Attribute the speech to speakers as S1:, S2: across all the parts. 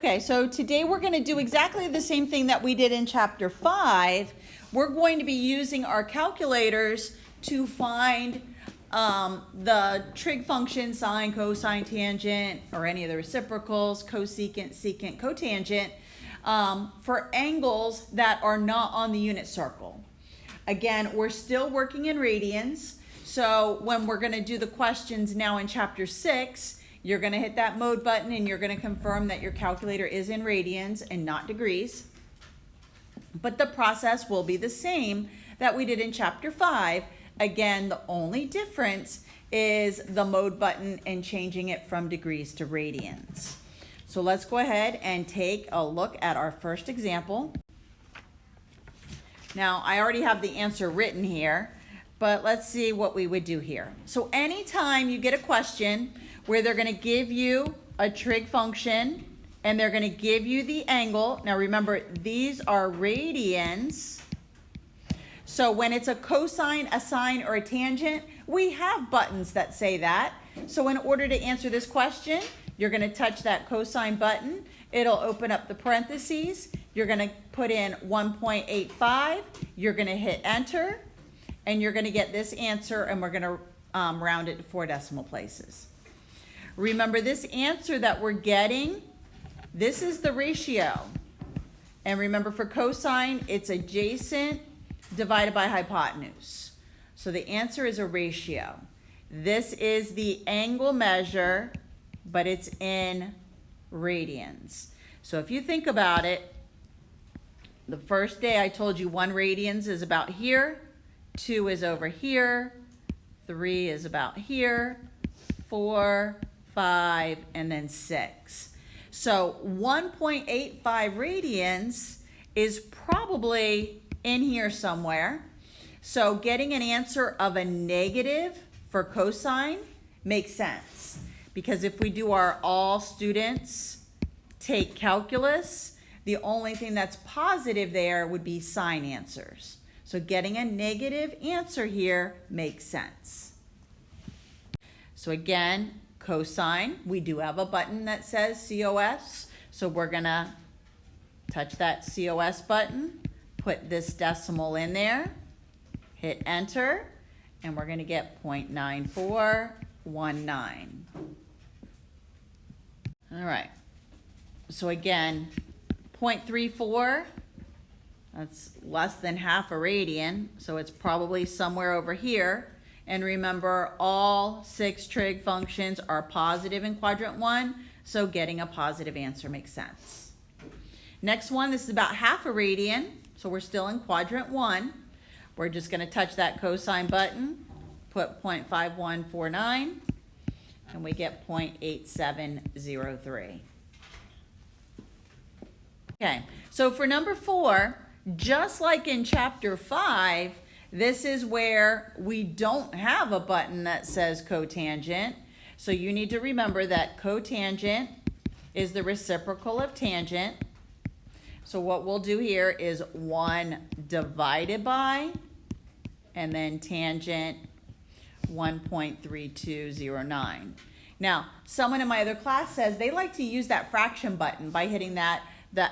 S1: Okay, so today we're going to do exactly the same thing that we did in chapter 5. We're going to be using our calculators to find the trig function, sine, cosine, tangent, or any of the reciprocals, cosecant, secant, cotangent, for angles that are not on the unit circle. Again, we're still working in radians, so when we're going to do the questions now in chapter 6, you're going to hit that mode button and you're going to confirm that your calculator is in radians and not degrees. But the process will be the same that we did in chapter 5. Again, the only difference is the mode button and changing it from degrees to radians. So let's go ahead and take a look at our first example. Now, I already have the answer written here, but let's see what we would do here. So anytime you get a question where they're going to give you a trig function and they're going to give you the angle. Now remember, these are radians. So when it's a cosine, a sine, or a tangent, we have buttons that say that. So in order to answer this question, you're going to touch that cosine button. It'll open up the parentheses. You're going to put in 1.85. You're going to hit enter. And you're going to get this answer, and we're going to round it to 4 decimal places. Remember, this answer that we're getting, this is the ratio. And remember, for cosine, it's adjacent divided by hypotenuse. So the answer is a ratio. This is the angle measure, but it's in radians. So if you think about it, the first day I told you 1 radians is about here, 2 is over here, 3 is about here, 4, 5, and then 6. So 1.85 radians is probably in here somewhere. So getting an answer of a negative for cosine makes sense. Because if we do our all students take calculus, the only thing that's positive there would be sine answers. So getting a negative answer here makes sense. So again, cosine, we do have a button that says COS, so we're gonna touch that COS button, put this decimal in there, hit enter, and we're gonna get 0.9419. All right, so again, 0.34, that's less than half a radian, so it's probably somewhere over here. And remember, all 6 trig functions are positive in quadrant 1, so getting a positive answer makes sense. Next one, this is about half a radian, so we're still in quadrant 1. We're just going to touch that cosine button, put 0.5149, and we get 0.8703. Okay, so for number 4, just like in chapter 5, this is where we don't have a button that says cotangent. So you need to remember that cotangent is the reciprocal of tangent. So what we'll do here is 1 divided by, and then tangent 1.3209. Now, someone in my other class says they like to use that fraction button by hitting the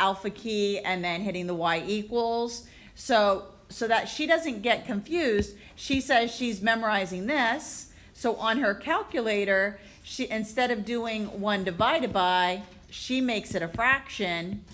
S1: alpha key and then hitting the y equals. So that she doesn't get confused, she says she's memorizing this. So on her calculator, she, instead of doing 1 divided by, she makes it a fraction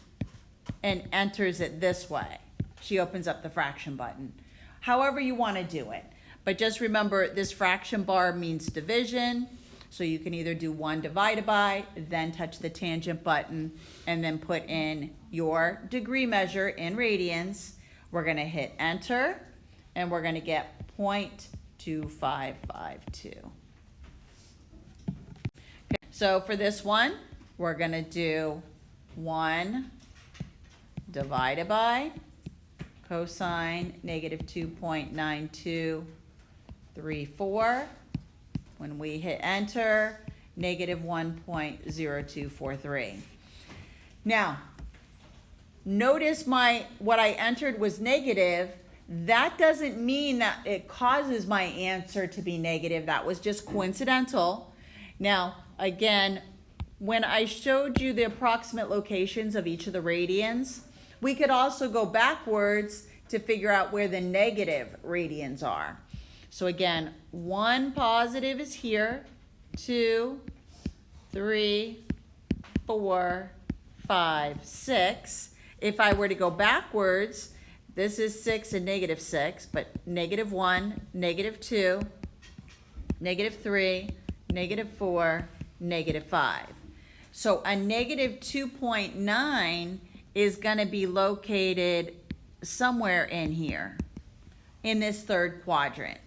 S1: and enters it this way. She opens up the fraction button. However you want to do it. But just remember, this fraction bar means division. So you can either do 1 divided by, then touch the tangent button, and then put in your degree measure in radians. We're going to hit enter, and we're going to get 0.2552. Okay, so for this one, we're going to do 1 divided by cosine negative 2.9234. When we hit enter, negative 1.0243. Now, notice what I entered was negative. That doesn't mean that it causes my answer to be negative. That was just coincidental. Now, again, when I showed you the approximate locations of each of the radians, we could also go backwards to figure out where the negative radians are. So again, 1 positive is here, 2, 3, 4, 5, 6. If I were to go backwards, this is 6 and -6, but -1, -2, -3, -4, -5. So a -2.9 is going to be located somewhere in here, in this third quadrant.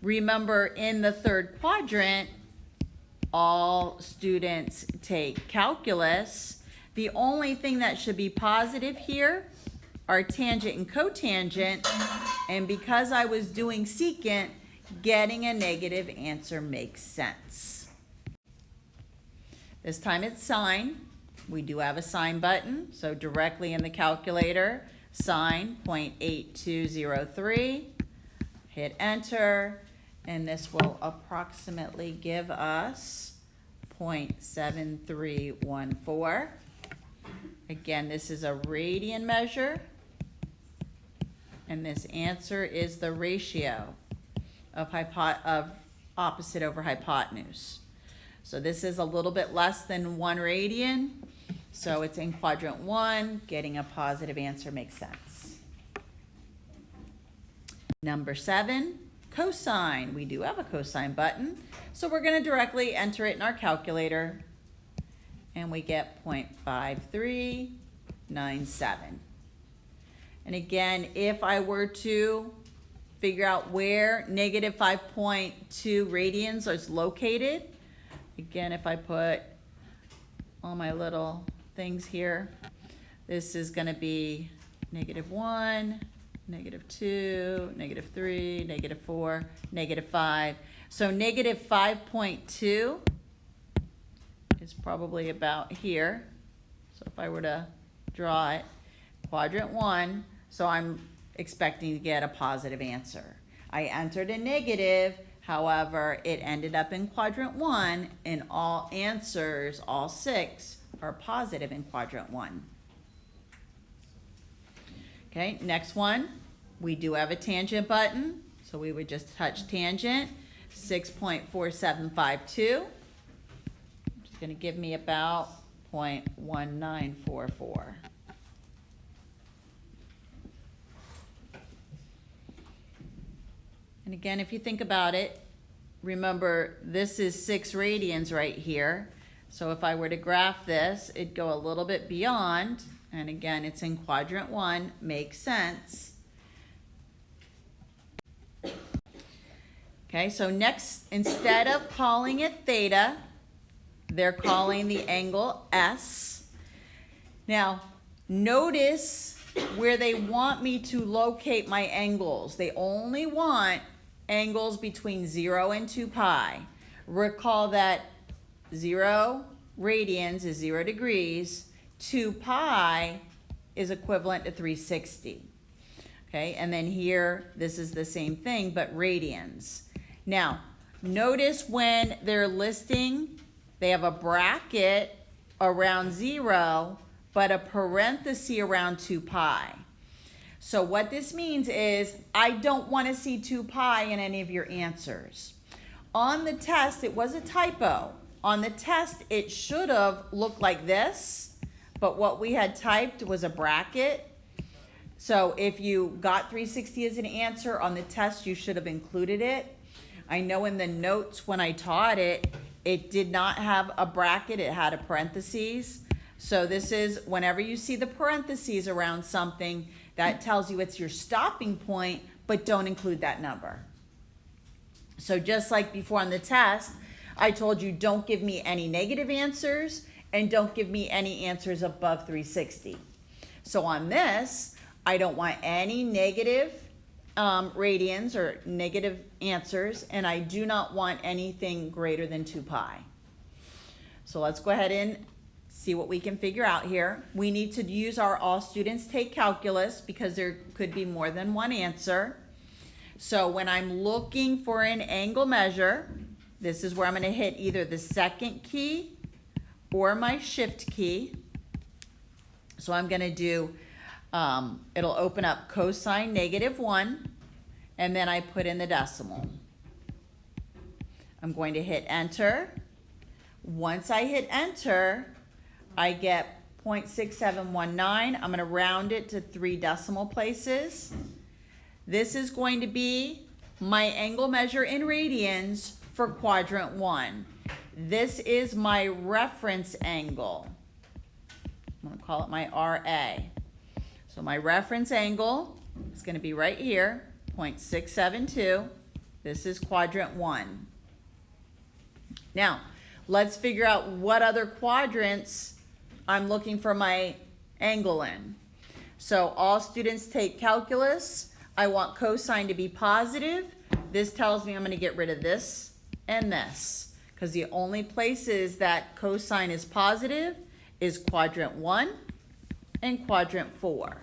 S1: Remember, in the third quadrant, all students take calculus. The only thing that should be positive here are tangent and cotangent, and because I was doing secant, getting a negative answer makes sense. This time it's sine. We do have a sine button, so directly in the calculator, sine 0.8203, hit enter, and this will approximately give us 0.7314. Again, this is a radian measure, and this answer is the ratio of opposite over hypotenuse. So this is a little bit less than 1 radian, so it's in quadrant 1. Getting a positive answer makes sense. Number 7, cosine. We do have a cosine button, so we're going to directly enter it in our calculator, and we get 0.5397. And again, if I were to figure out where negative 5.2 radians is located, again, if I put all my little things here, this is going to be -1, -2, -3, -4, -5. So negative 5.2 is probably about here. So if I were to draw it, quadrant 1, so I'm expecting to get a positive answer. I entered a negative, however, it ended up in quadrant 1, and all answers, all 6, are positive in quadrant 1. Okay, next one, we do have a tangent button, so we would just touch tangent, 6.4752, which is going to give me about 0.1944. And again, if you think about it, remember this is 6 radians right here. So if I were to graph this, it'd go a little bit beyond, and again, it's in quadrant 1, makes sense. Okay, so next, instead of calling it theta, they're calling the angle S. Now, notice where they want me to locate my angles. They only want angles between 0 and 2 pi. Recall that 0 radians is 0 degrees. 2 pi is equivalent to 360. Okay, and then here, this is the same thing, but radians. Now, notice when they're listing, they have a bracket around 0, but a parenthesis around 2 pi. So what this means is I don't want to see 2 pi in any of your answers. On the test, it was a typo. On the test, it should have looked like this, but what we had typed was a bracket. So if you got 360 as an answer on the test, you should have included it. I know in the notes when I taught it, it did not have a bracket, it had a parentheses. So this is, whenever you see the parentheses around something, that tells you it's your stopping point, but don't include that number. So just like before on the test, I told you don't give me any negative answers and don't give me any answers above 360. So on this, I don't want any negative radians or negative answers, and I do not want anything greater than 2 pi. So let's go ahead and see what we can figure out here. We need to use our all students take calculus because there could be more than one answer. So when I'm looking for an angle measure, this is where I'm going to hit either the second key or my shift key. So I'm going to do, it'll open up cosine -1, and then I put in the decimal. I'm going to hit enter. Once I hit enter, I get 0.6719. I'm going to round it to 3 decimal places. This is going to be my angle measure in radians for quadrant 1. This is my reference angle. I'm going to call it my RA. So my reference angle is going to be right here, 0.672. This is quadrant 1. Now, let's figure out what other quadrants I'm looking for my angle in. So all students take calculus. I want cosine to be positive. This tells me I'm going to get rid of this and this, because the only places that cosine is positive is quadrant 1 and quadrant 4.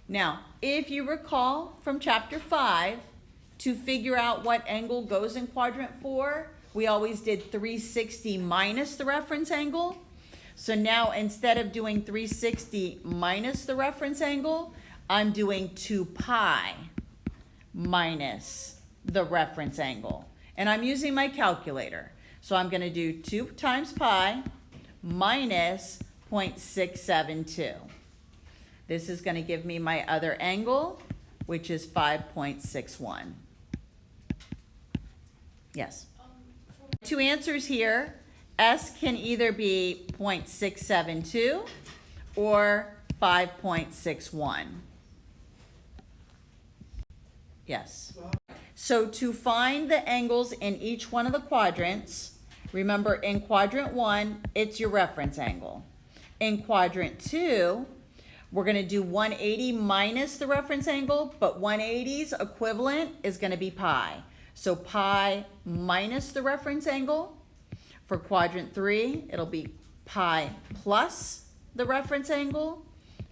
S1: Now, if you recall from chapter 5, to figure out what angle goes in quadrant 4, we always did 360 minus the reference angle. So now instead of doing 360 minus the reference angle, I'm doing 2 pi minus the reference angle. And I'm using my calculator. So I'm going to do 2 times pi minus 0.672. This is going to give me my other angle, which is 5.61. Yes? 2 answers here. S can either be 0.672 or 5.61. Yes. So to find the angles in each one of the quadrants, remember in quadrant 1, it's your reference angle. In quadrant 2, we're going to do 180 minus the reference angle, but 180's equivalent is going to be pi. So pi minus the reference angle. For quadrant 3, it'll be pi plus the reference angle.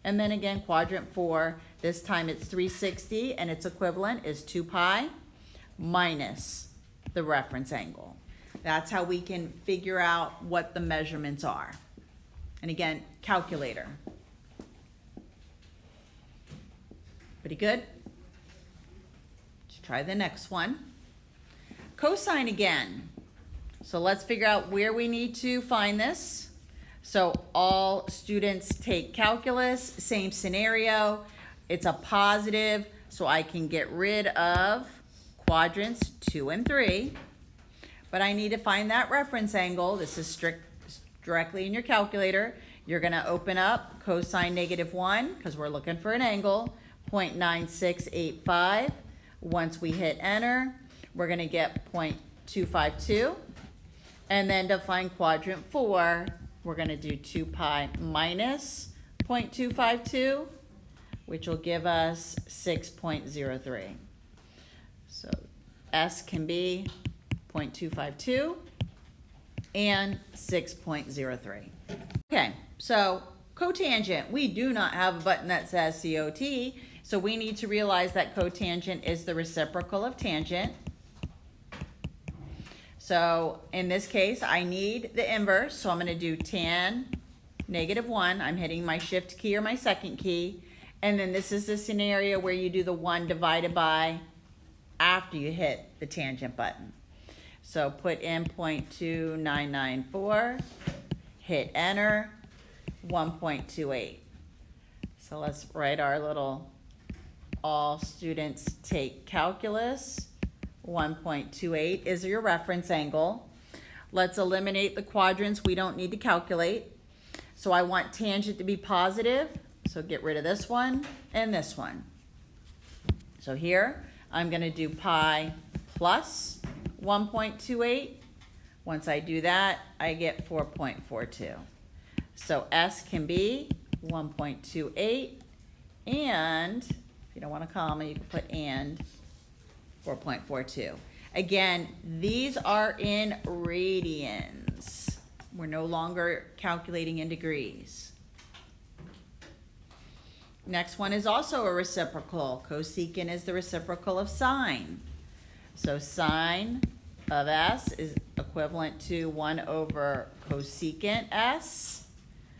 S1: And then again, quadrant 4, this time it's 360, and its equivalent is 2 pi minus the reference angle. That's how we can figure out what the measurements are. And again, calculator. Pretty good? Let's try the next one. Cosine again. So let's figure out where we need to find this. So all students take calculus, same scenario. It's a positive, so I can get rid of quadrants 2 and 3. But I need to find that reference angle. This is directly in your calculator. You're going to open up cosine -1, because we're looking for an angle, 0.9685. Once we hit enter, we're going to get 0.252. And then to find quadrant 4, we're going to do 2 pi minus 0.252, which will give us 6.03. So S can be 0.252 and 6.03. Okay, so cotangent, we do not have a button that says COT, so we need to realize that cotangent is the reciprocal of tangent. So in this case, I need the inverse, so I'm going to do tan -1. I'm hitting my shift key or my second key. And then this is the scenario where you do the 1 divided by after you hit the tangent button. So put in 0.2994, hit enter, 1.28. So let's write our little all students take calculus. 1.28 is your reference angle. Let's eliminate the quadrants we don't need to calculate. So I want tangent to be positive, so get rid of this one and this one. So here, I'm going to do pi plus 1.28. Once I do that, I get 4.42. So S can be 1.28, and if you don't want a comma, you can put and 4.42. Again, these are in radians. We're no longer calculating in degrees. Next one is also a reciprocal. Cosecant is the reciprocal of sine. So sine of S is equivalent to 1 over cosecant S.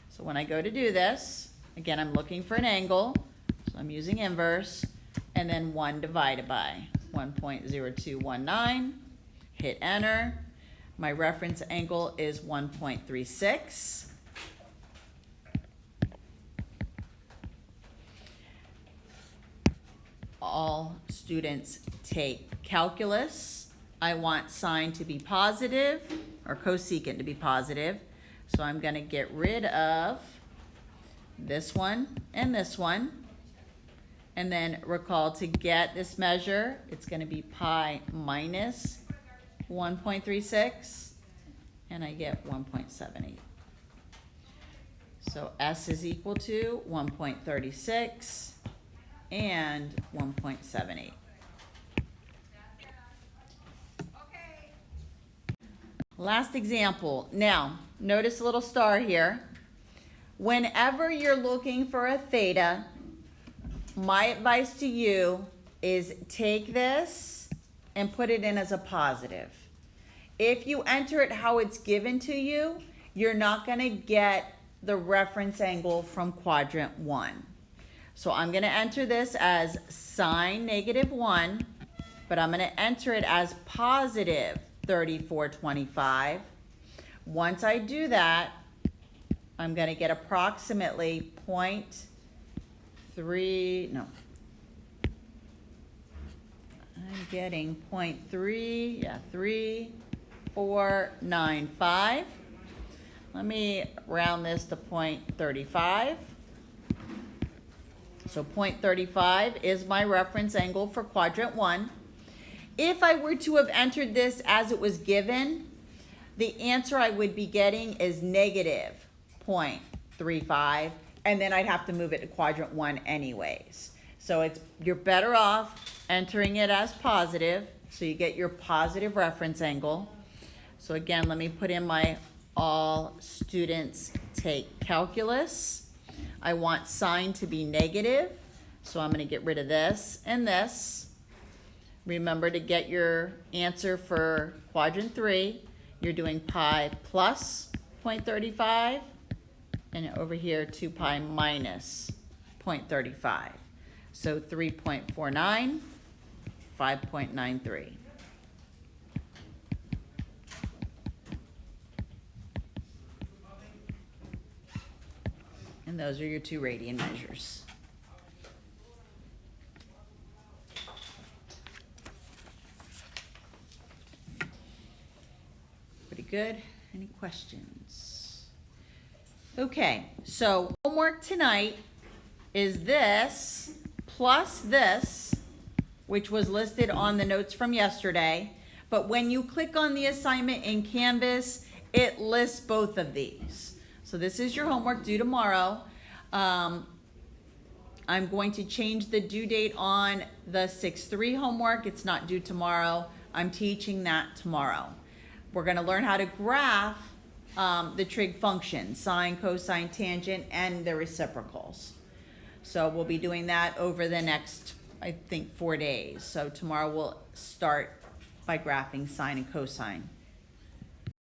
S1: So when I go to do this, again, I'm looking for an angle, so I'm using inverse, and then 1 divided by 1.0219, hit enter. My reference angle is 1.36. All students take calculus. I want sine to be positive, or cosecant to be positive. So I'm going to get rid of this one and this one. And then recall, to get this measure, it's going to be pi minus 1.36, and I get 1.78. So S is equal to 1.36 and 1.78. Last example. Now, notice a little star here. Whenever you're looking for a theta, my advice to you is take this and put it in as a positive. If you enter it how it's given to you, you're not going to get the reference angle from quadrant 1. So I'm going to enter this as sine -1, but I'm going to enter it as positive 3425. Once I do that, I'm going to get approximately 0.3, no. I'm getting 3495. Let me round this to 0.35. So 0.35 is my reference angle for quadrant 1. If I were to have entered this as it was given, the answer I would be getting is negative 0.35, and then I'd have to move it to quadrant 1 anyways. So you're better off entering it as positive, so you get your positive reference angle. So again, let me put in my all students take calculus. I want sine to be negative, so I'm going to get rid of this and this. Remember, to get your answer for quadrant 3, you're doing pi plus 0.35, and over here 2 pi minus 0.35. So 3.49, 5.93. And those are your 2 radian measures. Pretty good. Any questions? Okay, so homework tonight is this plus this, which was listed on the notes from yesterday. But when you click on the assignment in Canvas, it lists both of these. So this is your homework due tomorrow. I'm going to change the due date on the 6-3 homework. It's not due tomorrow. I'm teaching that tomorrow. We're going to learn how to graph the trig functions, sine, cosine, tangent, and the reciprocals. So we'll be doing that over the next, I think, 4 days. So tomorrow we'll start by graphing sine and cosine.